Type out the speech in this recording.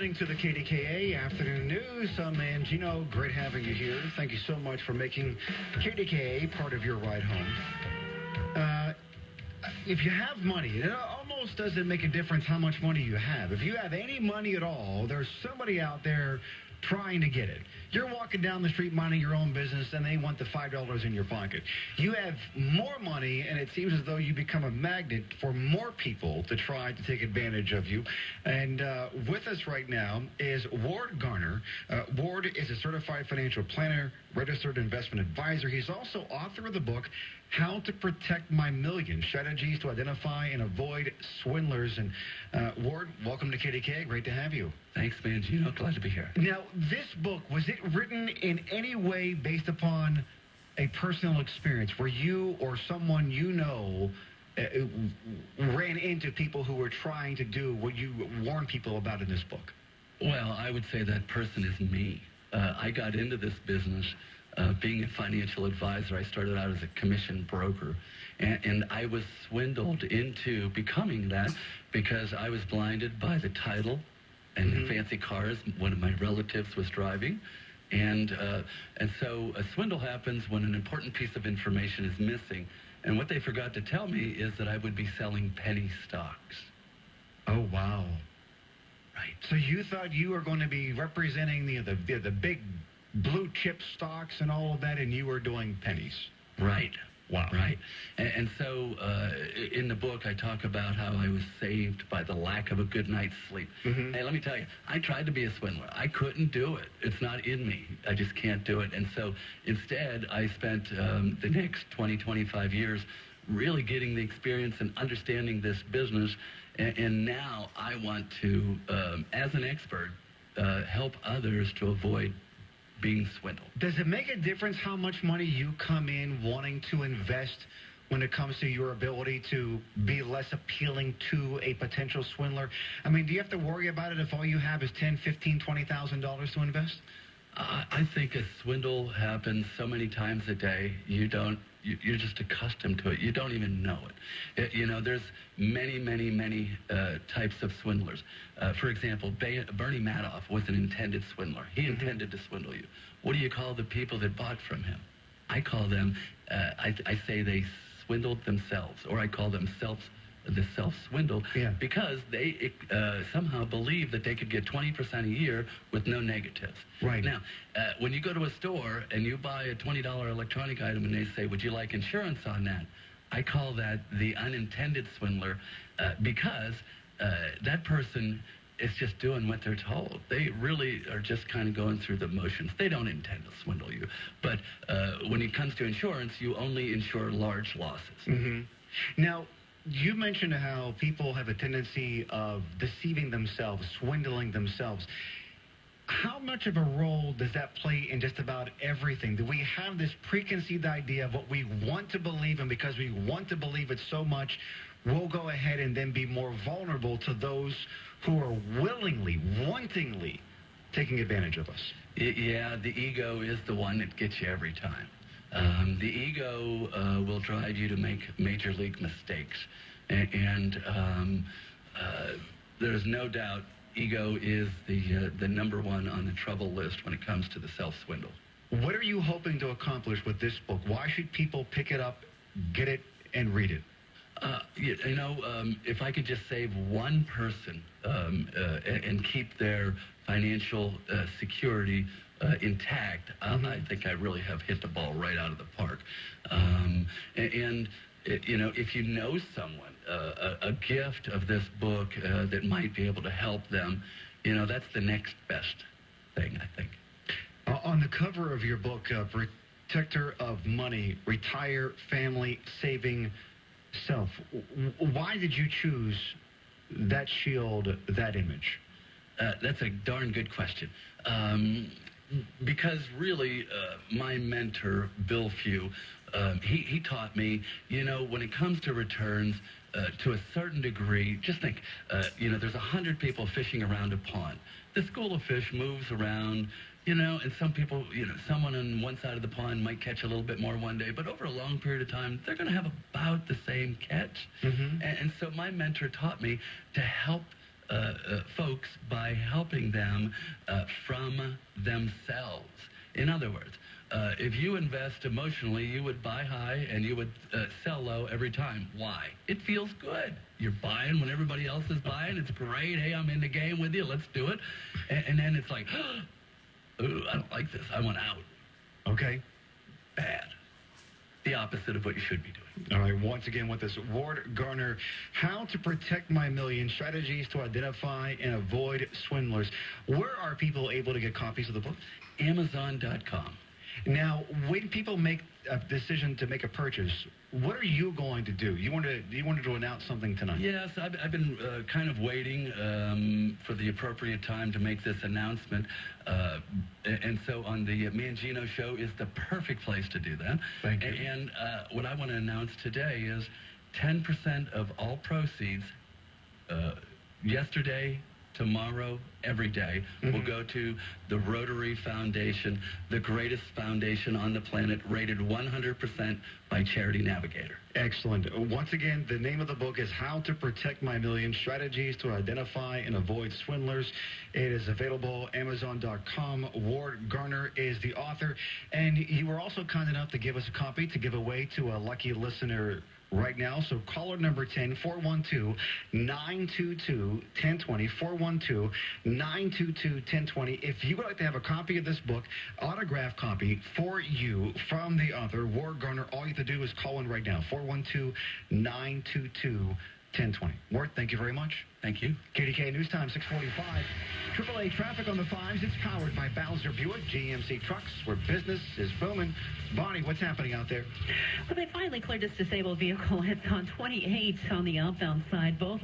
listening to the KDKA Afternoon News. I'm Mangino. Great having you here. Thank you so much for making KDKA part of your ride home. If you have money, it almost doesn't make a difference how much money you have. If you have any money at all, there's somebody out there trying to get it. You're walking down the street minding your own business, and they want the $5 in your pocket. You have more money, and it seems as though you become a magnet for more people to try to take advantage of you. And with us right now is Ward Garner. Ward is a certified financial planner, registered investment advisor. He's also author of the book, How to Protect My Million, Strategies to Identify and Avoid Swindlers. And Ward, welcome to KDK. Great to have you. Thanks, Mangino. Glad to be here. Now, this book, was it written in any way based upon a personal experience where you or someone you know ran into people who were trying to do what you warn people about in this book? Well, I would say that person is me. I got into this business being a financial advisor. I started out as a commission broker, and I was swindled into becoming that because I was blinded by the title and the fancy cars one of my relatives was driving. And so a swindle happens when an important piece of information is missing. And what they forgot to tell me is that I would be selling penny stocks. Oh, wow. Right. So you thought you were going to be representing the big blue chip stocks and all of that, and you were doing pennies. Right. Wow. Right. And so in the book, I talk about how I was saved by the lack of a good night's sleep. Hey, let me tell you, I tried to be a swindler. I couldn't do it. It's not in me. I just can't do it. And so instead, I spent the next 20, 25 years really getting the experience and understanding this business. And now I want to, as an expert, help others to avoid being swindled. Does it make a difference how much money you come in wanting to invest when it comes to your ability to be less appealing to a potential swindler? I mean, do you have to worry about it if all you have is $10,000, $15,000, $20,000 to invest? I think a swindle happens so many times a day, you're just accustomed to it. You don't even know it. There's many types of swindlers. For example, Bernie Madoff was an intended swindler. He intended to swindle you. What do you call the people that bought from him? I call them, I say they swindled themselves, or I call them the self-swindle, because they somehow believe that they could get 20% a year with no negatives. Right. Now, when you go to a store and you buy a $20 electronic item and they say, would you like insurance on that? I call that the unintended swindler because that person is just doing what they're told. They really are just kind of going through the motions. They don't intend to swindle you. But when it comes to insurance, you only insure large losses. Now, you mentioned how people have a tendency of deceiving themselves, swindling themselves. How much of a role does that play in just about everything? Do we have this preconceived idea of what we want to believe, and because we want to believe it so much, we'll go ahead and then be more vulnerable to those who are willingly, wantingly taking advantage of us? Yeah, the ego is the one that gets you every time. The ego will drive you to make major league mistakes. And there's no doubt ego is the number one on the trouble list when it comes to the self-swindle. What are you hoping to accomplish with this book? Why should people pick it up, get it, and read it? If I could just save one person and keep their financial security intact, I think I really have hit the ball right out of the park. If you know someone, a gift of this book that might be able to help them, that's the next best thing, I think. On the cover of your book, Protector of Money, Retire, Family, Saving Self, why did you choose that shield, that image? That's a darn good question. Because really, my mentor, Bill Few, he taught me, when it comes to returns, to a certain degree, just think, there's 100 people fishing around a pond. The school of fish moves around, and some people, someone on one side of the pond might catch a little bit more one day, but over a long period of time, they're going to have about the same catch. And so my mentor taught me to help folks by helping them from themselves. In other words, if you invest emotionally, you would buy high and you would sell low every time. Why? It feels good. You're buying when everybody else is buying. It's great. Hey, I'm in the game with you. Let's do it. And then it's like, ooh, I don't like this. I want out. Okay. Bad. The opposite of what you should be doing. All right, once again with this, Ward Garner, How to Protect My Million, Strategies to Identify and Avoid Swindlers. Where are people able to get copies of the book? Amazon.com. Now, when people make a decision to make a purchase, what are you going to do? You wanted to announce something tonight. Yes, I've been kind of waiting for the appropriate time to make this announcement. And so on the Mangino show is the perfect place to do that. Thank you. And what I want to announce today is 10% of all proceeds yesterday, tomorrow, every day will go to the Rotary Foundation, the greatest foundation on the planet, rated 100% by Charity Navigator. Excellent. Once again, the name of the book is How to Protect My Million, Strategies to Identify and Avoid Swindlers. It is available Amazon.com. Ward Garner is the author. And you were also kind enough to give us a copy to give away to a lucky listener right now. So caller number 10, 412-922-1020, 412-922-1020. If you would like to have a copy of this book, autographed copy for you from the author, Ward Garner, all you have to do is call in right now, 412-922-1020. Ward, thank you very much. Thank you. KDKA News Time, 645. AAA traffic on the 5s. It's powered by Bowser Buick GMC Trucks, where business is booming. Bonnie, what's happening out there? Well, they finally cleared this disabled vehicle. It's on 28 on the outbound side. Both